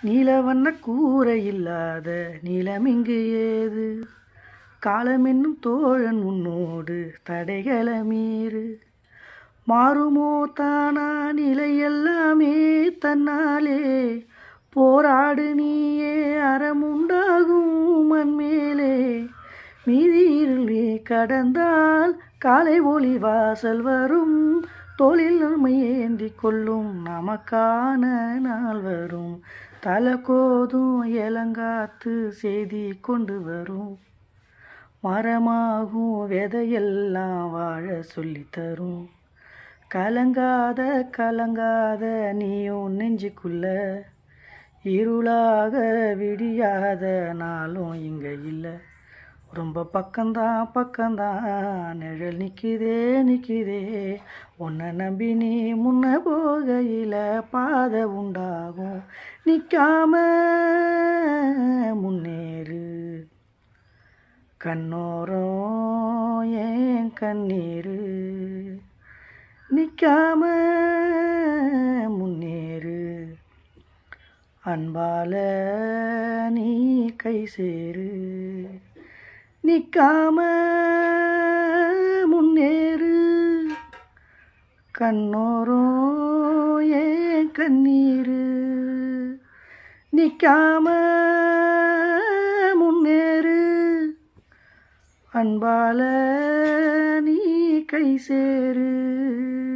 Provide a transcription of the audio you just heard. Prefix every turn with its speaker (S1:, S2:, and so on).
S1: நீலவண்ண கூரை இல்லாத நிலமிங்கு ஏது? காலமென்னும் தோழன் உன்னோடு தடைகளை மீறு. மாறுமோ தானா நிலையெல்லாமே தன்னாலே? போராடு நீயே அறமுண்டாகும் மண்மேலே. மீதியிருளே கடந்தால் காலை ஒளி வாசல் வரும். தோளில் நம்மை ஏந்தி கொள்ளும் நமக்கான நாள் வரும். தலை கோதும் இளங்காத்து செய்தி கொண்டு வரும். மரமாகும் விதையெல்லாம் வாழ சொல்லித்தரும். கலங்காத கலங்காத நீயும் நெஞ்சுக்குள்ள. இருளாக விடியாத நாளும் இங்க இல்லை. ரொம்ப பக்கம்தான் பக்கம்தான் நிழல் நிற்குதே நிற்குதே. உன்னை நம்பி நீ முன்ன போகையில் பாதை உண்டாகும். நிற்காம முன்னேறு. கண்ணோரம் ஏன் கண்ணீரு? நிற்காம முன்னேறு. அன்பால நீ கை சேரு. நிற்காம முன்னேறு. கண்ணோரம் ஏன் கண்ணீரு? நிற்காம முன்னேறு. அன்பால நீ கை சேரு.